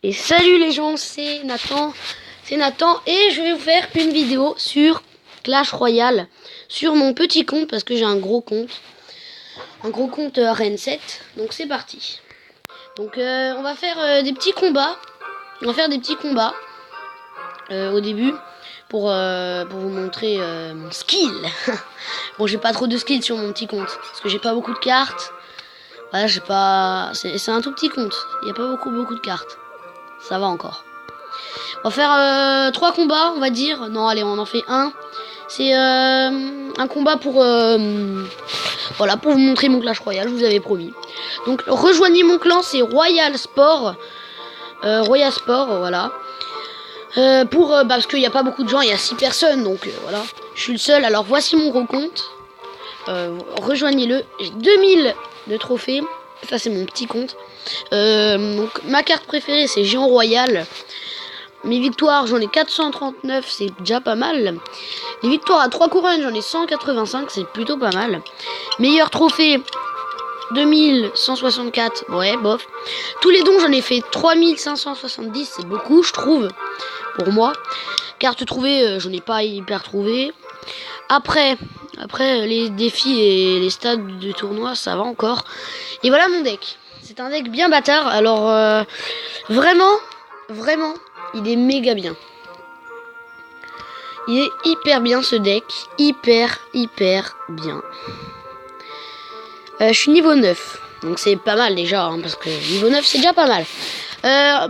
Et salut les gens, c'est Nathan et je vais vous faire une vidéo sur Clash Royale sur mon petit compte parce que j'ai un gros compte Arène 7. Donc c'est parti. Donc on va faire des petits combats. Au début pour vous montrer mon skill. Bon, j'ai pas trop de skill sur mon petit compte parce que j'ai pas beaucoup de cartes. Voilà, c'est un tout petit compte. Il y a pas beaucoup de cartes. Ça va encore. On va faire 3 combats, on va dire. Non, allez, on en fait un. C'est un combat pour voilà, pour vous montrer mon Clash Royale, je vous avais promis. Donc rejoignez mon clan, c'est Royal Sport. Voilà. Parce qu'il n'y a pas beaucoup de gens, il y a 6 personnes, donc voilà. Je suis le seul, alors voici mon gros compte. Rejoignez-le. J'ai 2000 de trophées. Ça c'est mon petit compte. Donc ma carte préférée c'est Géant Royal. Mes victoires j'en ai 439, c'est déjà pas mal. Les victoires à 3 couronnes j'en ai 185, c'est plutôt pas mal. Meilleur trophée 2164, ouais bof. Tous les dons j'en ai fait 3570, c'est beaucoup je trouve pour moi. Carte trouvée j'en ai pas hyper trouvé. Après les défis et les stades de tournoi ça va encore. Et voilà mon deck. C'est un deck bien bâtard. Alors vraiment il est méga bien. Il est hyper bien ce deck. Hyper bien. Je suis niveau 9. Donc c'est pas mal déjà. Parce que niveau 9 c'est déjà pas mal.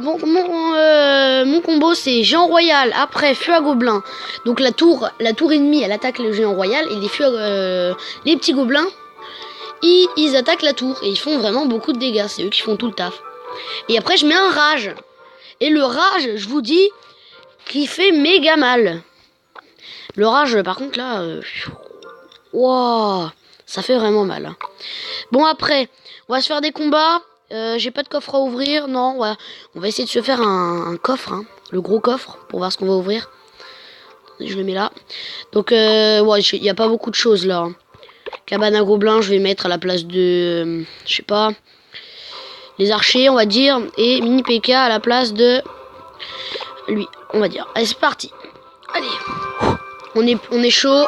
Mon combo c'est Géant Royal. Après feu à gobelins. Donc la tour ennemie elle attaque le Géant Royal. Et les petits gobelins ils attaquent la tour. Et ils font vraiment beaucoup de dégâts. C'est eux qui font tout le taf. Et après je mets un rage. Et le rage je vous dis qui fait méga mal. Le rage par contre là wow, ça fait vraiment mal hein. Bon après on va se faire des combats. J'ai pas de coffre à ouvrir. Non ouais. On va essayer de se faire un coffre hein. Le gros coffre pour voir ce qu'on va ouvrir. Je le mets là. Donc ouais, il n'y a pas beaucoup de choses là hein. Cabane à gobelins je vais mettre à la place de je sais pas, les archers on va dire. Et mini PK à la place de lui on va dire. Allez c'est parti. Allez, on est chaud.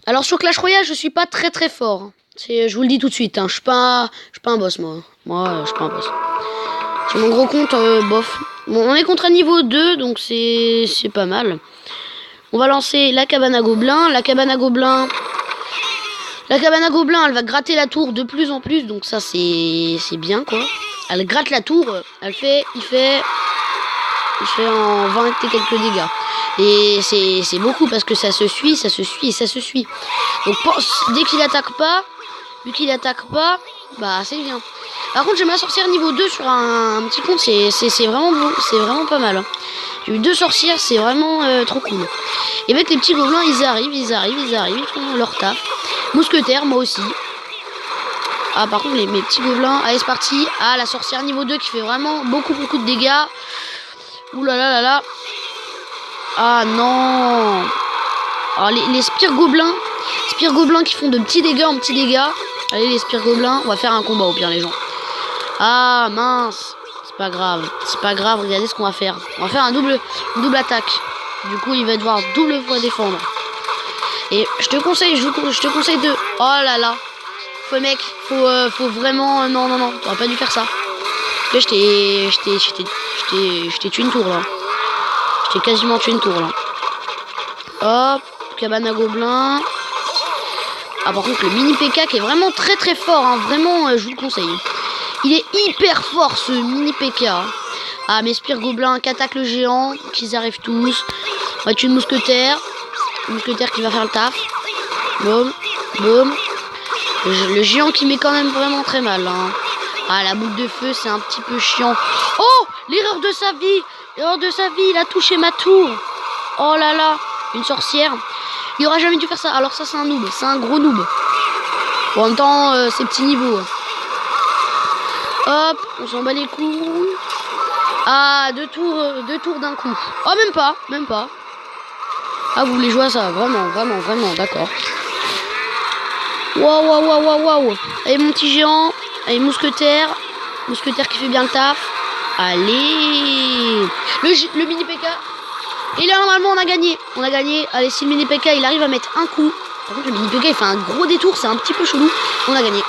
Alors sur Clash Royale je suis pas très fort. Je vous le dis tout de suite hein. Je suis pas un boss moi. Je suis pas un boss. Sur mon gros compte bof. Bon on est contre un niveau 2 donc c'est pas mal. On va lancer la cabane à gobelins. La cabane à gobelins elle va gratter la tour de plus en plus. Donc ça c'est bien quoi. Elle gratte la tour. Il fait en 20 et quelques dégâts. Et c'est beaucoup parce que ça se suit. Donc dès qu'il attaque pas, bah c'est bien. Par contre j'ai ma sorcière niveau 2 sur un petit compte, c'est vraiment beau, c'est vraiment pas mal hein. J'ai eu 2 sorcières, c'est vraiment trop cool. Et avec les petits gobelins ils arrivent, ils font leur taf. Mousquetaire moi aussi. Ah par contre mes petits gobelins, allez c'est parti. Ah la sorcière niveau 2 qui fait vraiment beaucoup de dégâts. Ouh là là. Ah non. Alors les spires gobelins qui font de petits dégâts en petits dégâts. Allez les spires gobelins, on va faire un combat au pire les gens. Ah mince, c'est pas grave, regardez ce qu'on va faire. On va faire une double attaque. Du coup il va devoir double fois défendre. Et je te conseille de... Oh là là. Faut vraiment... Non, t'aurais pas dû faire ça. Là je t'ai tué une tour là. Je t'ai quasiment tué une tour là. Hop, cabane à gobelins. Ah par contre le mini PK qui est vraiment très fort hein. Vraiment je vous le conseille. Il est hyper fort ce mini PK. Ah mes spires gobelins qui attaquent le géant, qu'ils arrivent tous. On va tuer le mousquetaire. Le mousquetaire qui va faire le taf. Boum. Le géant qui met quand même vraiment très mal hein. Ah la boule de feu c'est un petit peu chiant. Oh l'erreur de sa vie, il a touché ma tour. Oh là là, une sorcière. Il aurait jamais dû faire ça. Alors ça c'est un noob, c'est un gros noob. Bon, en même temps c'est petit niveau. Hop, on s'en bat les couilles. Ah 2 tours d'un coup. Oh même pas. Ah vous voulez jouer à ça, vraiment, d'accord. Waouh. Allez mon petit géant, allez mousquetaire. Mousquetaire qui fait bien le taf. Allez. Le mini PK. Et là, normalement, on a gagné. On a gagné. Allez, si le mini PK, il arrive à mettre un coup. Par contre, le mini PK, il fait un gros détour. C'est un petit peu chelou. On a gagné.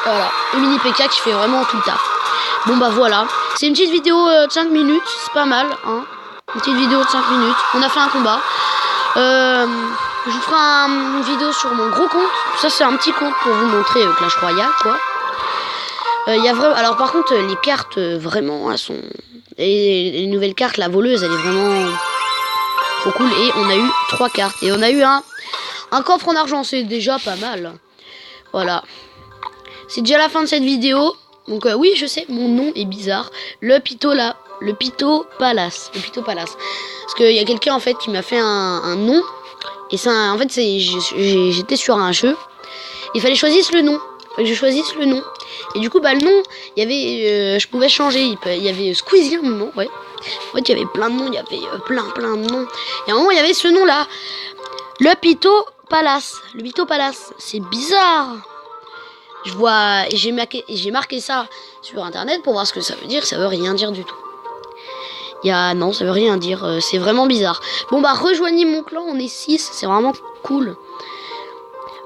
Voilà. Le mini PK qui fait vraiment tout le taf. Bon, bah voilà. C'est une petite vidéo de 5 minutes. C'est pas mal, hein. Une petite vidéo de 5 minutes. On a fait un combat. Je vous ferai une vidéo sur mon gros compte. Ça, c'est un petit compte pour vous montrer Clash Royale, quoi. Alors, par contre, les cartes, vraiment, elles sont... les nouvelles cartes, la voleuse, elle est vraiment trop cool. Et on a eu 3 cartes. Et on a eu un coffre en argent. C'est déjà pas mal. Voilà. C'est déjà la fin de cette vidéo. Donc, oui, je sais, mon nom est bizarre. Le Pito Palace. Le Pito Palace. Parce qu'il y a quelqu'un, en fait, qui m'a fait un nom. Et ça, en fait, j'étais sur un jeu. Il fallait choisir le nom. Je choisisse le nom. Et du coup, bah, le nom, il y avait, je pouvais changer. Il y avait Squeezie à un moment, ouais. En fait, il y avait plein de noms. Il y avait plein de noms. Et à un moment, il y avait ce nom-là. Le Pito Palace. Le Pito Palace. C'est bizarre. Je vois, j'ai marqué ça sur internet pour voir ce que ça veut dire. Ça veut rien dire du tout. Non, ça veut rien dire. C'est vraiment bizarre. Bon, bah, rejoignez mon clan. On est 6. C'est vraiment cool.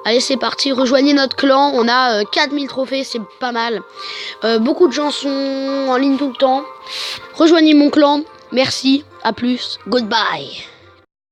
Allez, c'est parti. Rejoignez notre clan. On a 4000 trophées. C'est pas mal. Beaucoup de gens sont en ligne tout le temps. Rejoignez mon clan. Merci. À plus. Goodbye.